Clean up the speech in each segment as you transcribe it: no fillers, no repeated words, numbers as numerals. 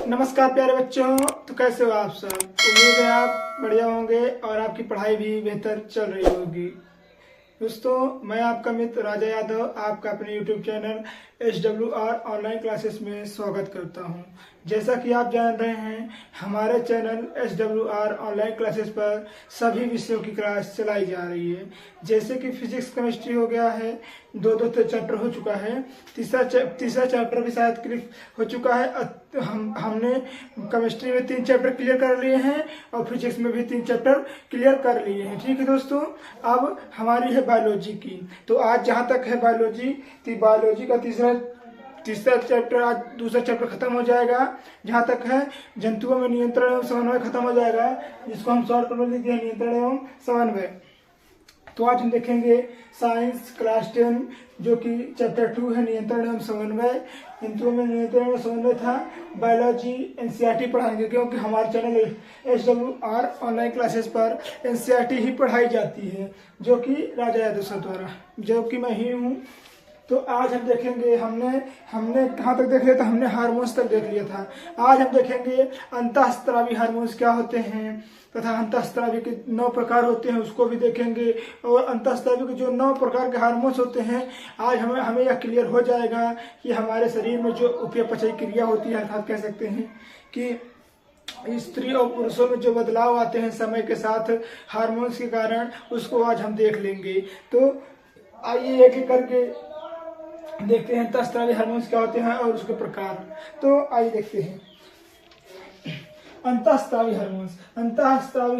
नमस्कार प्यारे बच्चों। तो कैसे हो आप सब? उम्मीद है आप बढ़िया होंगे और आपकी पढ़ाई भी बेहतर चल रही होगी। दोस्तों, मैं आपका मित्र राजा यादव आपका अपने YouTube channel SWR online classes में स्वागत करता हूं। जैसा कि आप जान रहे हैं, हमारे चैनल SWR ऑनलाइन क्लासेस पर सभी विषयों की क्लास चलाई जा रही है। जैसे कि फिजिक्स केमिस्ट्री हो गया है, दो चैप्टर हो चुका है, तीसरा चैप्टर भी शायद क्लियर हो चुका है। हमने केमिस्ट्री में 3 चैप्टर क्लियर कर लिए हैं और फिजिक्स में भी 3 चैप्टर क्लियर कर लिए हैं। ठीक है दोस्तों, अब हमारी है बायोलॉजी की। तो आज जहाँ तक है बायोलॉजी, तो बायोलॉजी का तीसरा चैप्टर, आज दूसरा चैप्टर खत्म हो जाएगा। जहाँ तक है जंतुओं में नियंत्रण एवं समन्वय खत्म हो जाएगा, जिसको हम शॉर्ट में लिखते हैं नियंत्रण एवं समन्वय। तो आज हम देखेंगे साइंस क्लास 10 जो कि चैप्टर 2 है नियंत्रण एवं समन्वय। जंतुओं में नियंत्रण एवं समन्वय था। बायोलॉजी NCERT पढ़ाएंगे, क्योंकि हमारे चैनल SWR ऑनलाइन क्लासेस पर NCERT ही पढ़ाई जाती है, जो कि राजा यादव सर द्वारा, जो कि मैं ही हूँ। तो आज हम देखेंगे, हमने कहाँ तक देख लिया था? हमने हार्मोन्स तक देख लिया था। आज हम देखेंगे अंतःस्रावी हार्मोन्स क्या होते हैं तथा अंतःस्रावी के 9 प्रकार होते हैं, उसको भी देखेंगे। और अंतःस्रावी के जो 9 प्रकार के हार्मोन्स होते हैं, आज हमें यह क्लियर हो जाएगा कि हमारे शरीर में जो उपचय क्रिया होती है, अर्थात कह सकते हैं कि स्त्री और पुरुषों में जो बदलाव आते हैं समय के साथ हार्मोन्स के कारण, उसको आज हम देख लेंगे। तो आइए एक एक करके देखते हैं अंतःस्रावी हार्मोन्स क्या होते हैं और उसके प्रकार। तो आइए देखते हैं अंतःस्रावी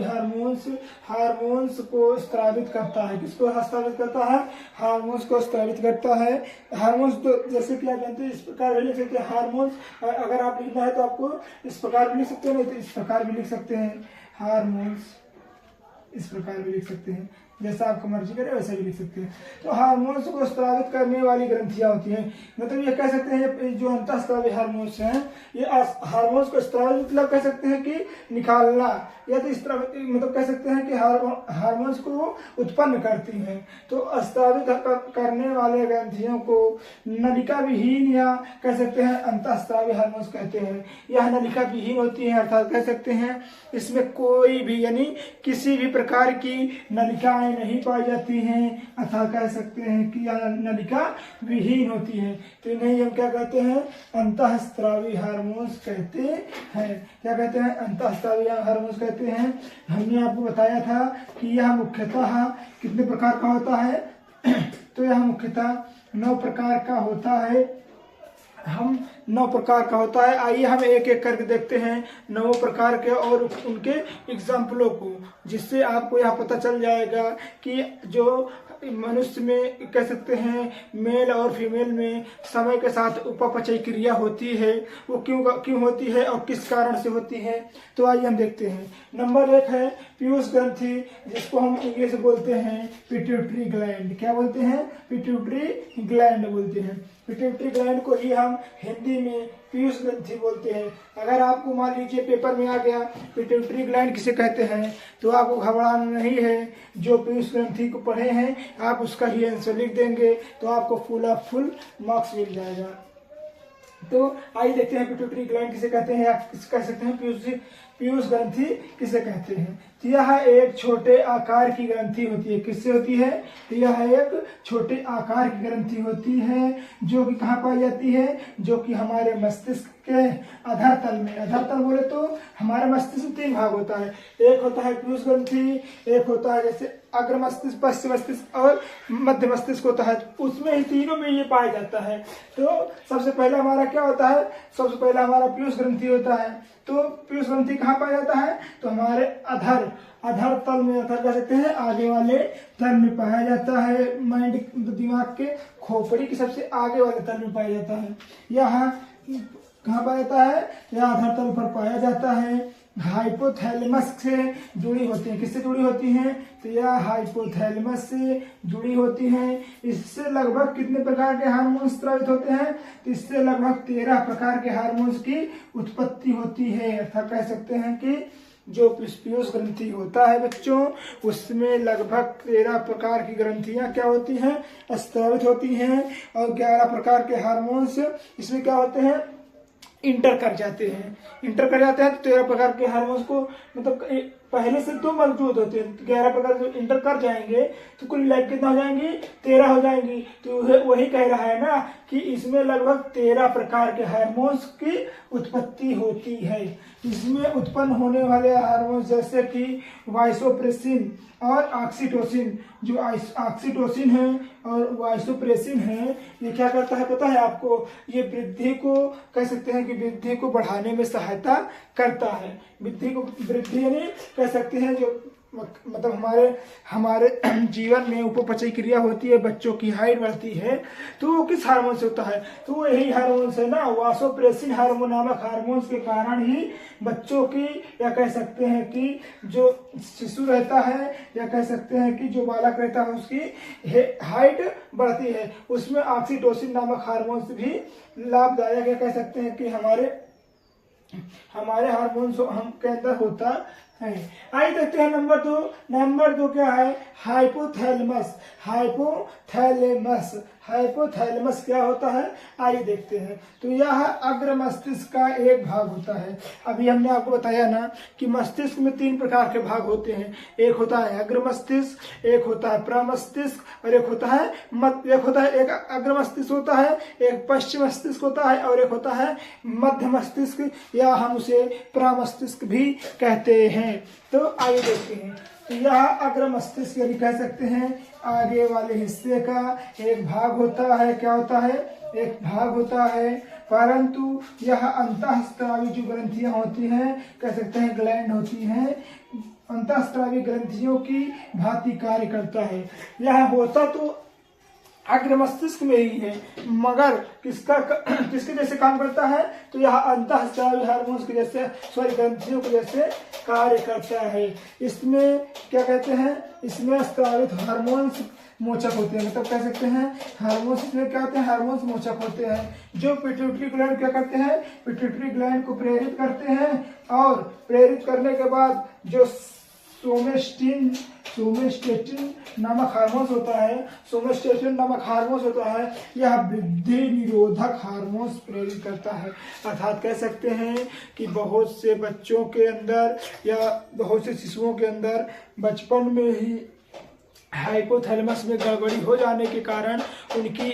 हार्मोन्स को स्रावित करता है। किसको स्रावित करता है? हार्मोन्स को स्रावित करता है। हार्मोन्स तो जैसे कि आप जानते हैं इस प्रकार लिख सकते हैं। हार्मोन्स अगर आप लिखना है तो आपको इस प्रकार भी लिख सकते हैं, नहीं तो इस प्रकार भी लिख सकते हैं। हार्मोन्स इस प्रकार भी लिख सकते हैं, जैसा आपको मर्जी करे वैसा भी लिख सकते हैं। तो हार्मोन्स को स्रावित करने वाली ग्रंथियां होती हैं। मतलब ये कह सकते हैं जो अंतःस्रावी हार्मोन्स हैं, ये हार्मोन्स को स्रावित मतलब कह सकते हैं कि निकालना, या तो मतलब कह सकते हैं कि हार्मोन्स को उत्पन्न करती हैं। तो स्रावित करने वाले ग्रंथियों को नलिका विहीन या कह सकते हैं अंतःस्रावी हार्मोन्स कहते हैं। यह नलिका विहीन होती है, अर्थात कह सकते हैं इसमें कोई भी यानी किसी भी प्रकार की नलिकाएं नहीं पाई जाती हैं, अर्थात कह सकते हैं कि यह नलिका विहीन होती है। तो इन्हें हम क्या कहते हैं? अंतःस्रावी हार्मोन्स कहते हैं। क्या कहते हैं? अंतःस्रावी हार्मोन्स कहते हैं। हमने आपको बताया था कि यह मुख्यतः कितने प्रकार का होता है? तो यह मुख्यतः 9 प्रकार का होता है। 9 प्रकार का होता है। आइए हम एक एक करके देखते हैं 9 प्रकार के और उनके एग्जाम्पलों को, जिससे आपको यह पता चल जाएगा कि जो मनुष्य में कह सकते हैं मेल और फीमेल में समय के साथ उपचय क्रिया होती है, वो क्यों होती है और किस कारण से होती है। तो आइए हम देखते हैं। नंबर 1 है पीयूष ग्रंथि, जिसको हम इंग्लिश में बोलते हैं पिट्यूटरी ग्लैंड। क्या बोलते हैं? पिट्यूटरी ग्लैंड बोलते हैं। पिट्यूटरी ग्लैंड को ही हम हिंदी में पीयूष ग्रंथि बोलते हैं। अगर आपको मान लीजिए पेपर में आ गया पिट्यूटरी ग्लैंड किसे कहते हैं, तो आपको घबराना नहीं है। जो पीयूष ग्रंथि को पढ़े हैं आप उसका ही आंसर लिख देंगे, तो आपको फुल मार्क्स मिल जाएगा। तो आइए देखते हैं पिट्यूटरी ग्लैंड किसे कहते हैं, या कह सकते हैं पीयूष ग्रंथि किसे कहते हैं। तो यह एक छोटे आकार की ग्रंथि होती है। किससे होती है? तो यह एक छोटे आकार की ग्रंथि होती है, जो कि कहाँ पाई जाती है? जो कि हमारे मस्तिष्क के अधर तल में। अधर तल बोले तो हमारे मस्तिष्क में 3 भाग होता है। एक होता है पीयूष ग्रंथि, एक होता है जैसे अग्र मस्तिष्क, पश्च मस्तिष्क और मध्य मस्तिष्क होता है। उसमें ही तीनों में ये पाया जाता है। तो सबसे पहला हमारा क्या होता है? सबसे पहला हमारा पीयूष ग्रंथि होता है। तो पीयूष ग्रंथि कहाँ पाया जाता है? तो हमारे अधर तल में, अर्थात कह सकते हैं आगे वाले तल में पाया जाता है। माइंड दिमाग के खोपड़ी के सबसे आगे वाले तल में पाया जाता है। यह कहाँ पाया जाता है? यह अधर तल पर पाया जाता है। हाइपोथैलेमस से जुड़ी होती है। किससे जुड़ी होती हैं? तो यह हाइपोथैलेमस से जुड़ी होती हैं। इससे लगभग कितने प्रकार के हार्मोन्स स्रावित होते हैं? तो इससे लगभग 13 प्रकार के हार्मोन्स की उत्पत्ति होती है। अर्थात कह सकते हैं कि जो पीयूष ग्रंथि होता है बच्चों, उसमें लगभग 13 प्रकार की ग्रंथियां क्या होती हैं? स्रावित होती हैं। और 11 प्रकार के हार्मोन्स इसमें क्या होते हैं? इंटर कर जाते हैं। इंटर कर जाते हैं तो 13 प्रकार के हार्मोन्स को मतलब पहले से तो मौजूद होते हैं, 11 प्रकार जो इंटर कर जाएंगे तो कुल लाइफ कितना हो जाएंगी, 13 हो जाएंगी। तो वही कह रहा है ना कि इसमें लगभग 13 प्रकार के हार्मोन्स की उत्पत्ति होती है। इसमें उत्पन्न होने वाले हार्मोन्स जैसे कि वाइसोप्रेसिन और ऑक्सीटोसिन, जो ऑक्सीटोसिन है और वाइसोप्रेसिन है, ये क्या करता है पता है आपको, ये वृद्धि को कह सकते हैं कि वृद्धि को बढ़ाने में सहायता करता है। वृद्धि यानी कह सकते हैं जो मतलब हमारे जीवन में उपपचयी क्रिया होती है, बच्चों की हाइट बढ़ती है, तो वो किस हार्मोन से होता है, तो वो यही हार्मोन से ना, वासोप्रेसिन हार्मोन नामक हार्मोन के कारण ही बच्चों की, या कह सकते हैं कि जो शिशु रहता है, या कह सकते हैं कि जो बालक रहता है उसकी हाइट बढ़ती है। उसमें ऑक्सीटोसिन नामक हार्मोन भी लाभदायक है, कह सकते हैं कि हमारे हार्मोन हम के अंदर होता है। आइए देखते हैं नंबर दो क्या है, हाइपोथैलेमस। हाइपोथैलेमस क्या होता है, आइए देखते हैं। तो यह अग्र मस्तिष्क का एक भाग होता है। अभी हमने आपको बताया ना कि मस्तिष्क में 3 प्रकार के भाग होते हैं, एक होता है अग्र मस्तिष्क, एक होता है प्रमस्तिष्क और एक अग्र मस्तिष्क होता है, एक पश्चिम मस्तिष्क होता है और एक होता है मध्य मस्तिष्क, या हम उसे प्रमस्तिष्क भी कहते हैं। तो आइए देखते हैं। तो यह अग्र मस्तिष्क यानी कह सकते हैं आगे वाले हिस्से का एक भाग होता है। क्या होता है, एक भाग होता है, परंतु यह अंतःस्रावी जो ग्रंथियां होती हैं, कह सकते हैं ग्लैंड होती हैं, अंतःस्रावी ग्रंथियों की भांति कार्य करता है। यह होता तो अग्र मस्तिष्क में ही है, मगर किसके जैसे काम करता है, तो यह अंतःस्रावी हार्मोन्स के जैसे, ग्रंथियों के जैसे कार्य करता है। इसमें क्या कहते हैं, इसमें स्रावित हार्मोन्स मोचक होते हैं, मतलब कह सकते हैं हार्मोन्स इसमें क्या होते हैं, हार्मोन्स मोचक होते हैं, जो पिट्यूटरी ग्लैंड क्या करते हैं, पिट्यूटरी ग्लैंड को प्रेरित करते हैं, और प्रेरित करने के बाद जो सोमेस्टेटिन नामक हार्मोन्स होता है, यह वृद्धि निरोधक हार्मोन्स प्रेरित करता है। अर्थात कह सकते हैं कि बहुत से बच्चों के अंदर या बहुत से शिशुओं के अंदर बचपन में ही हाइपोथैलेमस में गड़बड़ी हो जाने के कारण उनकी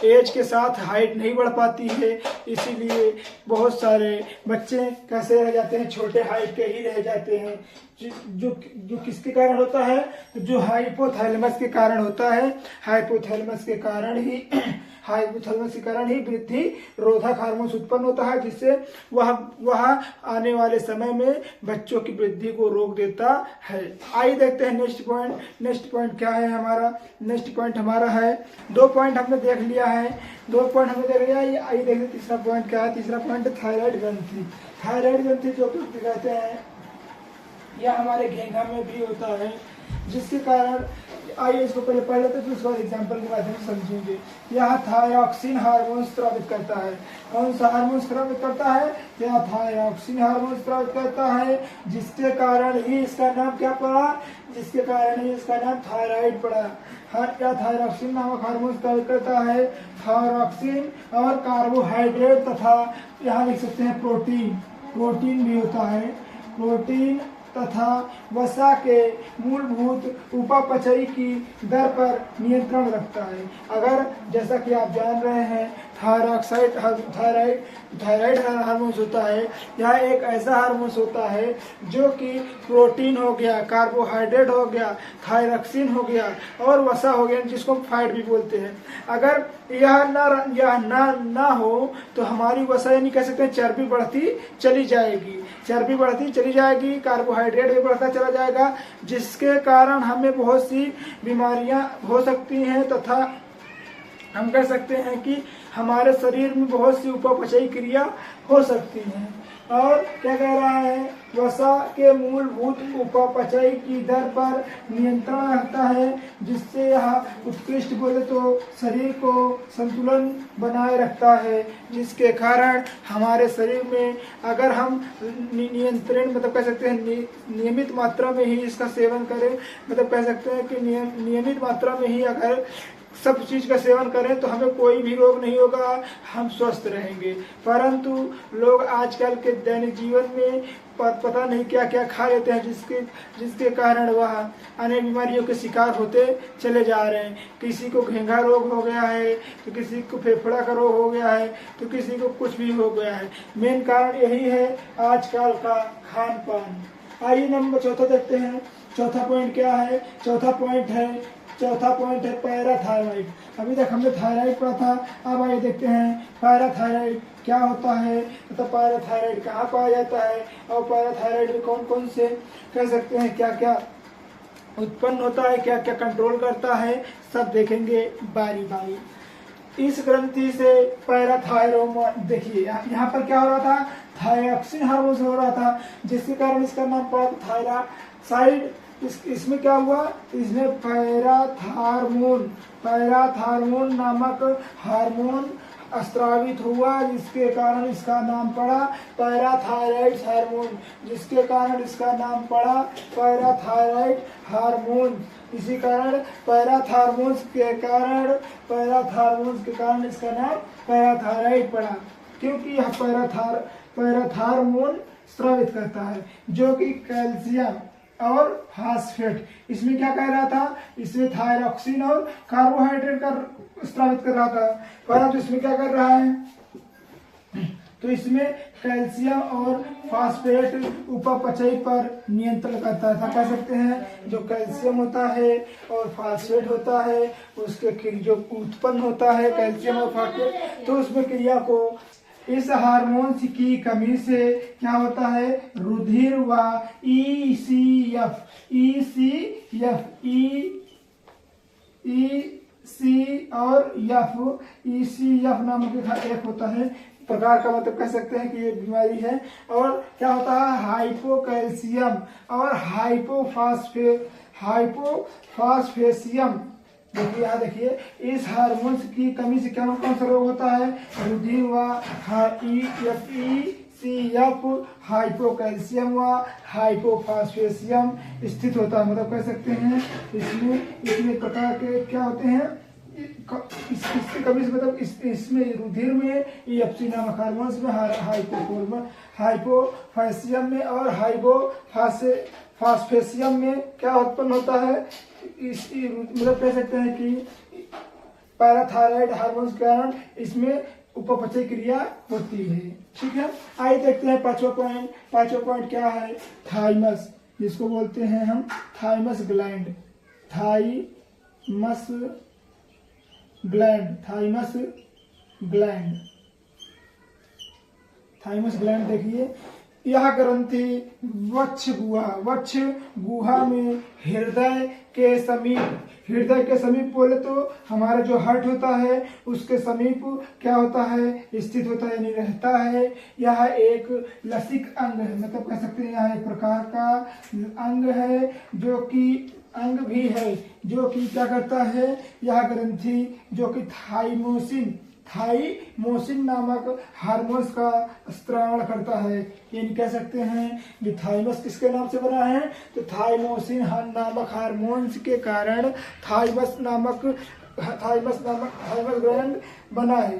एज के साथ हाइट नहीं बढ़ पाती है, इसीलिए बहुत सारे बच्चे कैसे रह जाते हैं, छोटे हाइट के ही रह जाते हैं। जो किसके कारण होता है, जो हाइपोथैलेमस के कारण होता है। हाइपोथैलेमस के कारण ही वृद्धि रोधक हार्मोन्स उत्पन्न होता है, जिससे वह आने वाले समय में बच्चों की वृद्धि को रोक देता है। आइए देखते हैं नेक्स्ट पॉइंट क्या है हमारा। नेक्स्ट पॉइंट हमारा है, 2 पॉइंट हमने देख लिया है, आइए देखते तीसरा पॉइंट क्या है। तीसरा पॉइंट थायराइड ग्रंथि। थायराइड ग्रंथि जो कहते हैं यह हमारे घेंघा में भी होता है, जिसके कारण, आइए इसको पहले पढ़ लेते हैं, फिर उसके बाद एग्जाम्पल के माध्यम से समझेंगे। यह थायरॉक्सिन हार्मोन स्रावित करता है। कौन सा हार्मोन स्रावित करता है, यह थायरॉक्सिन हार्मोन स्रावित करता है, जिसके कारण ही इसका नाम क्या पड़ा, थायराइड पड़ा। क्या थायरॉक्सिन नामक हार्मोन स्रावित करता है, थायरॉक्सिन और कार्बोहाइड्रेट तथा यहाँ लिख सकते हैं प्रोटीन भी होता है। प्रोटीन तथा वसा के मूलभूत उपापचयी की दर पर नियंत्रण रखता है। अगर जैसा कि आप जान रहे हैं थायराइड हार्मोन्स होता है, यह एक ऐसा हार्मोन्स होता है जो कि प्रोटीन हो गया, कार्बोहाइड्रेट हो गया, थायरॉक्सिन हो गया और वसा हो गया, जिसको फैट भी बोलते हैं। अगर यह ना हो तो हमारी वसा यानी कह सकते हैं चर्बी बढ़ती चली जाएगी, कार्बोहाइड्रेट भी बढ़ता चला जाएगा, जिसके कारण हमें बहुत सी बीमारियां हो सकती हैं, तथा हम कह सकते हैं कि हमारे शरीर में बहुत सी उपापचयी क्रिया हो सकती है। और क्या कह रहा है, वसा के मूलभूत उपापचय की दर पर नियंत्रण रखता है, जिससे यह उत्कृष्ट बोले तो शरीर को संतुलन बनाए रखता है, जिसके कारण हमारे शरीर में अगर हम नियंत्रण मतलब कह सकते हैं नियमित मात्रा में ही इसका सेवन करें, मतलब कह सकते हैं कि नियमित मात्रा में ही अगर सब चीज का सेवन करें तो हमें कोई भी रोग नहीं होगा, हम स्वस्थ रहेंगे। परंतु लोग आजकल के दैनिक जीवन में पता नहीं क्या क्या खा लेते हैं, जिसके कारण वह अनेक बीमारियों के शिकार होते चले जा रहे हैं। किसी को घेंघा रोग हो गया है, तो किसी को फेफड़ा का रोग हो गया है, तो किसी को कुछ भी हो गया है। मेन कारण यही है आजकल का खान पान। आइए नंबर चौथा देखते हैं। चौथा पॉइंट क्या है? चौथा पॉइंट है पैराथायराइड। अभी तक हमने थायराइड पढ़ा था, अब आइए देखते हैं पैराथायराइड क्या होता है, तो पैराथायराइड कहाँ पाया जाता है और पैराथायराइड में कौन कौन से कह सकते हैं क्या क्या उत्पन्न होता है, क्या क्या कंट्रोल करता है, सब देखेंगे बारी बारी। इस ग्रंथि से पैराथायरोमोन, देखिए यहाँ पर क्या हो रहा था, थायरॉक्सिन हार्मोन हो रहा था, जिसके कारण इसका नाम पड़ा थायरासाइड। इसमें क्या हुआ, इसमें पैराथार्मोन नामक हार्मोन स्रावित हुआ, जिसके कारण इसका नाम पड़ा पैराथायराइड हार्मोन, जिसके कारण इसका नाम पड़ा पैराथायराइड हार्मोन। इसी कारण पैराथार्मोन्स के कारण इसका नाम पैराथायराइड पड़ा, क्योंकि यह पैराथार्मोन स्रावित करता है, जो कि कैल्शियम और फास्फेट। इसमें क्या कह रहा था, इसमें थायरॉक्सिन और कार्बोहाइड्रेट का स्रावित कर रहा था, परंतु इसमें क्या कर रहा है, तो इसमें कैल्शियम और फास्फेट उपापचय पर नियंत्रण करता है। कह सकते हैं जो कैल्शियम होता है और फास्फेट होता है, उसके जो उत्पन्न होता है कैल्शियम और फास्फेट, तो उसमें क्रिया को इस हार्मोन की कमी से क्या होता है, रुधिर व ECF और ECF नामक एक होता है प्रकार का, मतलब कह सकते हैं कि ये बीमारी है। और क्या होता है, हाइपोकैल्शियम और हाइपोफास्फेसियम। देखिए यहाँ देखिए, इस हार्मोन्स की कमी से क्या कौन सा रोग होता है, रुधिर व ECF, हाइपोकैल्शियम व हाइपोफास्फेसियम स्थित होता है। मतलब कह सकते हैं इसमें प्रकार के क्या होते हैं, इसकी कमी से मतलब इसमें रुधिर में EFC नामक हार्मोन्स में, हाइपोफास्फेसियम में और हाइपोफास्फेसियम में क्या उत्पन्न होता है, मतलब कह सकते हैं कि पैराथायराइड हार्मोन के कारण इसमें उपापचय क्रिया होती है। ठीक है, आइए देखते हैं पांचवा पॉइंट क्या है, थाइमस, जिसको बोलते हैं हम थाइमस ग्लैंड। थाइमस ग्लैंड देखिए, यह ग्रंथि वक्ष गुहा में हृदय के समीप बोले तो हमारा जो हार्ट होता है उसके समीप क्या होता है, स्थित होता है, यानी रहता है। यह एक लसिक अंग है, मतलब कह सकते हैं यह एक प्रकार का अंग है, अंग भी है जो कि क्या करता है, यह ग्रंथि जो कि थाइमोसिन नामक हार्मोन्स का स्त्रावण करता है। यानी कह सकते हैं कि थाइमस किसके नाम से बना है, तो थाइमोसिन नामक हार्मोन्स के कारण थाइमस ग्लैंड बना है।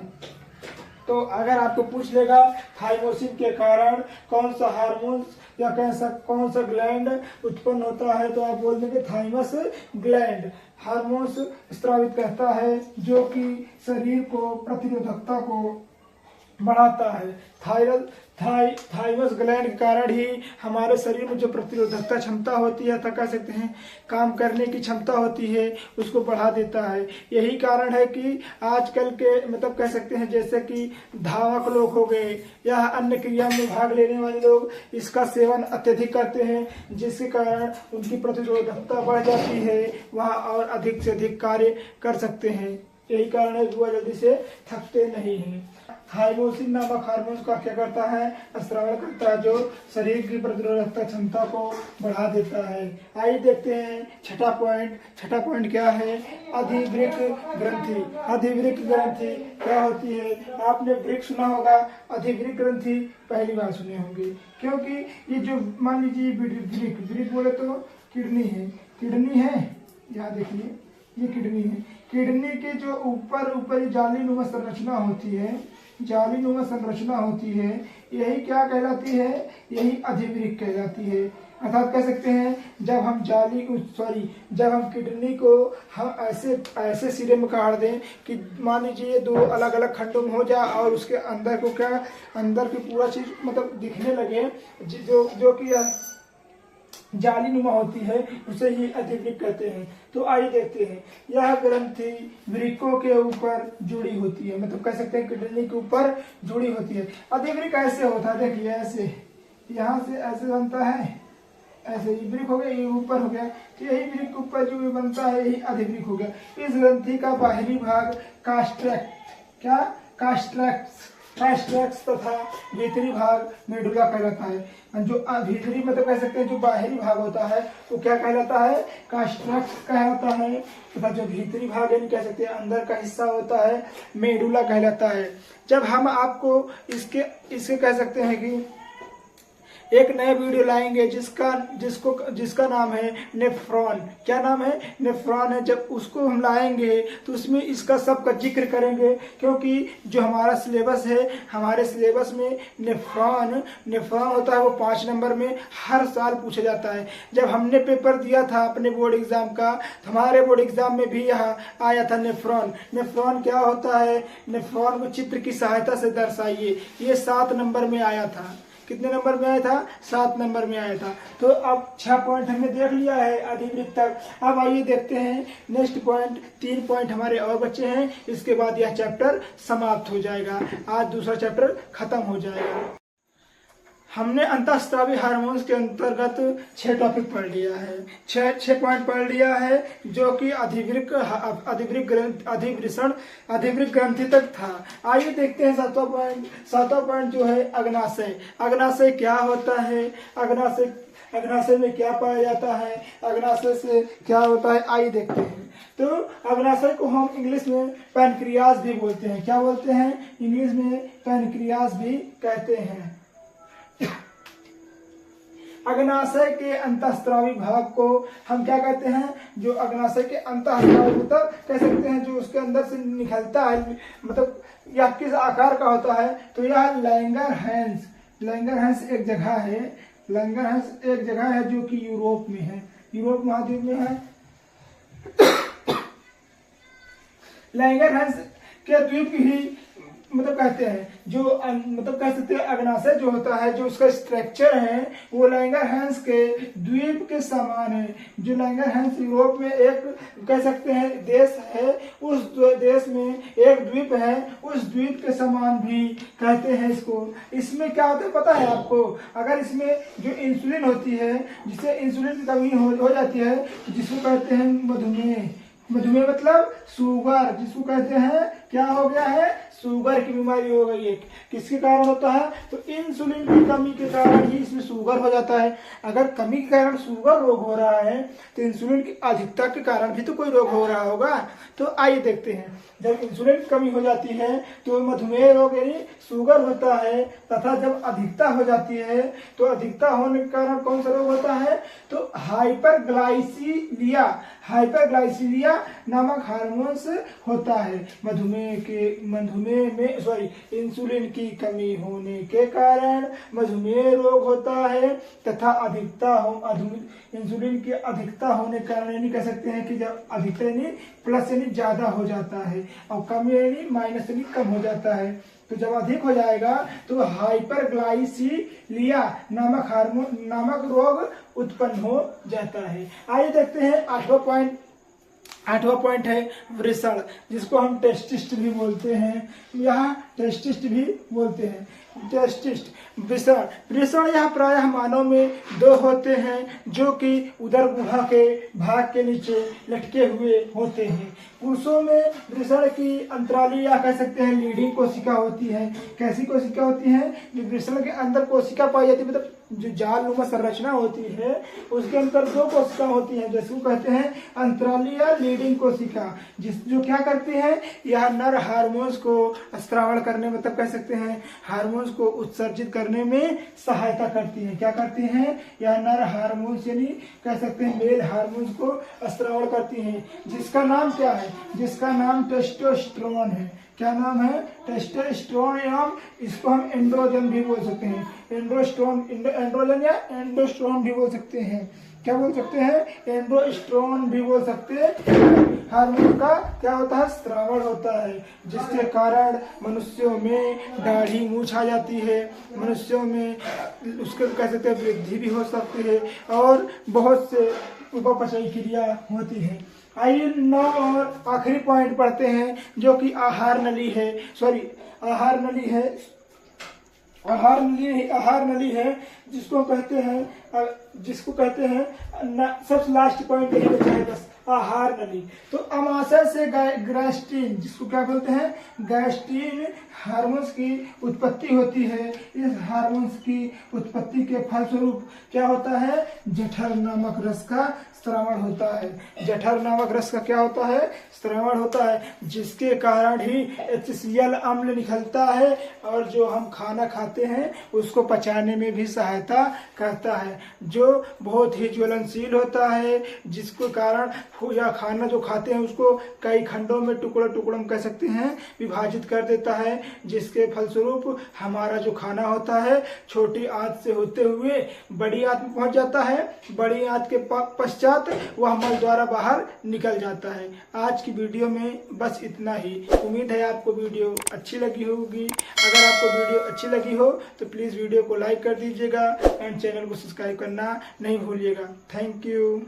तो अगर आपको पूछ लेगा थाइमोसिन के कारण कौन सा हार्मोन या कौन सा ग्लैंड उत्पन्न होता है, तो आप बोल देंगे थाइमस ग्लैंड हार्मोन्स स्रावित करता है, जो कि शरीर को प्रतिरोधकता को बढ़ाता है। थाइमस ग्लैंड के कारण ही हमारे शरीर में जो प्रतिरोधकता क्षमता होती है, कह सकते हैं काम करने की क्षमता होती है, उसको बढ़ा देता है। यही कारण है कि आजकल के मतलब कह सकते हैं जैसे कि धावक लोग हो गए या अन्य क्रिया में भाग लेने वाले लोग इसका सेवन अत्यधिक करते हैं, जिसके कारण उनकी प्रतिरोधकता बढ़ जाती है, वह और अधिक से अधिक कार्य कर सकते हैं। यही कारण है वह जल्दी से थकते नहीं हैं। थाइमोसिन नामक हार्मोन का क्या करता है, स्रावण करता है, जो शरीर की प्रतिरोधकता क्षमता को बढ़ा देता है। आइए देखते हैं छठा पॉइंट क्या है, अधिवृक्क ग्रंथि क्या होती है। आपने वृक्क सुना होगा, अधिवृक्क ग्रंथि पहली बार सुने होंगे, क्योंकि ये जो मान लीजिए वृक्क बोले तो किडनी है, यहाँ देखिए ये किडनी है। किडनी की जो ऊपरी जालीनुमा संरचना होती है, जालीनुमा संरचना होती है, यही क्या कहलाती है, यही अधिवृक्क कहलाती है। अर्थात कह सकते हैं जब हम जब हम किडनी को हम ऐसे सिरे में काट दें कि मान लीजिए दो अलग अलग खंडों में हो जाए और उसके अंदर को अंदर की पूरा चीज मतलब दिखने लगे, जो कि जालीनुमा होती है, उसे ही अधिवृक्क कहते हैं। तो आइए देखते हैं, यह ग्रंथि वृक्कों के ऊपर जुड़ी होती है, मतलब कह सकते हैं किडनी के ऊपर जुड़ी होती है। अधिवृक्क ऐसे होता है, देखिए ऐसे, यहाँ से ऐसे बनता है, ऐसे ही वृक्क हो गया, ये ऊपर हो गया, तो यही वृक्क ऊपर जो भी बनता है यही अधिवृक्क हो गया। इस ग्रंथि का बाहरी भाग कास्ट्रैक्स तथा भीतरी भाग मेडुला कहलाता है। जो भीतरी मतलब कह सकते हैं जो बाहरी भाग होता है वो क्या कहलाता है, कास्ट्रैक्स कहलाता है, तथा जो भीतरी भाग यानी कह सकते हैं अंदर का हिस्सा होता है मेडुला कहलाता है। जब हम आपको इसके कह सकते हैं कि एक नया वीडियो लाएंगे जिसका नाम है नेफ्रॉन। क्या नाम है, नेफ्रॉन है। जब उसको हम लाएंगे तो उसमें इसका सबका जिक्र करेंगे, क्योंकि जो हमारा सिलेबस है, हमारे सिलेबस में नेफ्रॉन होता है, वो 5 नंबर में हर साल पूछा जाता है। जब हमने पेपर दिया था अपने बोर्ड एग्जाम का, तो हमारे बोर्ड एग्जाम में भी यहाँ आया था नेफ्रॉन। नेफ्रॉन क्या होता है, नेफ्रॉन को चित्र की सहायता से दर्शाइए। ये 7 नंबर में आया था। कितने नंबर में आया था, 7 नंबर में आया था। तो अब 6 पॉइंट हमने देख लिया है अधिवृक्क तक। अब आइए देखते हैं नेक्स्ट पॉइंट, 3 पॉइंट हमारे और बचे हैं, इसके बाद यह चैप्टर समाप्त हो जाएगा। आज दूसरा चैप्टर खत्म हो जाएगा। हमने अंतःस्रावी हार्मोन्स के अंतर्गत 6 टॉपिक पढ़ लिया है, 6 पॉइंट पढ़ लिया है, जो कि अधिवृक्क ग्रंथि तक था। आइए देखते हैं 7वां पॉइंट जो है अग्नाशय। अग्नाशय क्या होता है, अग्नाशय में क्या पाया जाता है, अग्नाशय से क्या होता है, आइए देखते हैं। तो अग्नाशय को हम इंग्लिश में पैनक्रियाज भी बोलते हैं। क्या बोलते हैं, इंग्लिश में पैनक्रियाज भी कहते हैं। अग्नाशय के अंतःस्रावी भाग को हम क्या कहते हैं, जो अग्नाशय के अंतःस्रावी मतलब कह सकते हैं जो उसके अंदर से निकलता है, मतलब यह किस आकार का होता है, तो यह लैंगरहैंस एक जगह है, लैंगरहैंस एक जगह है जो कि यूरोप में है, यूरोप महाद्वीप में है। लैंगरहैंस के द्वीप ही मतलब कहते हैं, जो मतलब कह सकते हैं अग्नाशय जो होता है, जो उसका स्ट्रक्चर है वो लैंगरहैंस के द्वीप के समान है। जो लैंगरहैंस यूरोप में एक कह सकते हैं देश है, उस देश में एक द्वीप है, उस द्वीप के समान भी कहते हैं इसको। इसमें क्या होता है पता है आपको, अगर इसमें जो इंसुलिन होती है, जिससे इंसुलिन की कमी हो जाती है, जिसको कहते हैं मधुमेह मतलब शुगर, जिसको कहते हैं क्या हो गया है, शुगर की बीमारी हो गई है। किसके कारण होता है, तो इंसुलिन की कमी के कारण ही इसमें शुगर हो जाता है। अगर कमी के कारण शुगर रोग हो रहा है तो इंसुलिन की अधिकता के कारण भी तो कोई रोग हो रहा होगा। तो आइए देखते हैं, जब इंसुलिन की कमी हो जाती है तो मधुमेह रोग यानी शुगर होता है, तथा जब अधिकता हो जाती है तो अधिकता होने के कारण कौन सा रोग होता है, तो हाइपरग्लाइसीमिया नामक हार्मोन्स होता है। मधुमेह में इंसुलिन की कमी होने के कारण मधुमेह रोग होता है, तथा इंसुलिन की अधिकता होने के कारण यानी कह सकते हैं कि जब अधिकता यानी प्लस यानी ज्यादा हो जाता है और कम यानी माइनस यानी कम हो जाता है। तो जब अधिक हो जाएगा तो हाइपरग्लाइसीमिया नामक रोग उत्पन्न हो जाता है। आइए देखते हैं 8वां पॉइंट है वृषण, जिसको हम टेस्टिस्ट भी बोलते हैं, यहाँ टेस्टिस्ट भी बोलते हैं। वृषण यह प्रायः मानव में 2 होते हैं, जो कि उदर गुहा के भाग के नीचे लटके हुए होते हैं। पुरुषों में वृषण की अंतराली या कह सकते हैं लीडिंग कोशिका होती है। कैसी कोशिका होती है, जो वृषण के अंदर कोशिका पाई जाती है, मतलब जो जालनुमा संरचना होती है उसके अंदर 2 कोशिका होती हैं, जिसको कहते हैं अंतराली या लीडिंग कोशिका, जो क्या करती है, यह नर हार्मोन्स को स्रावण करने मतलब कह सकते हैं हार्मोन्स को उत्सर्जित करने में सहायता करती है। क्या करती हैं? या नर हार्मोन्स यानी कह सकते हैं मेल हार्मोन्स को स्रावण करती हैं, जिसका नाम क्या है? जिसका नाम टेस्टोस्टेरोन है। क्या नाम है? टेस्टोस्टेरोन, एवं इसको हम एंड्रोजन भी बोल सकते हैं। एंड्रोजन या एंडोस्टेरोन भी बोल सकते हैं। क्या बोल सकते हैं? एंडोस्टेरोन भी बोल सकते हैं। हार्मोन का क्या होता है? स्रावण होता है, जिसके कारण मनुष्यों में दाढ़ी मूंछ आ जाती है, मनुष्यों में उसके कह सकते हैं वृद्धि भी हो सकती है, और बहुत से उपापचय क्रिया होती है। आइए 9 और आखिरी पॉइंट पढ़ते हैं, जो कि आहार नली है। आहार नली है, आहार नली है, जिसको कहते हैं सबसे लास्ट पॉइंट यही बचा है बस, आहार नली। तो अमाशय से गैस्ट्रीन, जिसको क्या बोलते हैं? गैस्ट्रीन हार्मोन्स की उत्पत्ति होती है। इस हार्मोन्स की उत्पत्ति के फलस्वरूप क्या होता है? जठर नामक रस का स्रावण होता है। जठर नामक रस का क्या होता है? स्रावण होता है, जिसके कारण ही HCl अम्ल निकलता है, और जो हम खाना खाते हैं उसको पचाने में भी सहायता करता है, जो बहुत ही ज्वलनशील होता है, जिसके कारण या खाना जो खाते हैं उसको कई खंडों में टुकड़ों में कह सकते हैं विभाजित कर देता है, जिसके फलस्वरूप हमारा जो खाना होता है छोटी आंत से होते हुए बड़ी आंत में पहुंच जाता है। बड़ी आंत के पश्चात वह मल द्वारा बाहर निकल जाता है। आज की वीडियो में बस इतना ही। उम्मीद है आपको वीडियो अच्छी लगी होगी। अगर आपको वीडियो अच्छी लगी हो तो प्लीज़ वीडियो को लाइक कर दीजिएगा एंड चैनल को सब्सक्राइब करना नहीं भूलिएगा। Thank you.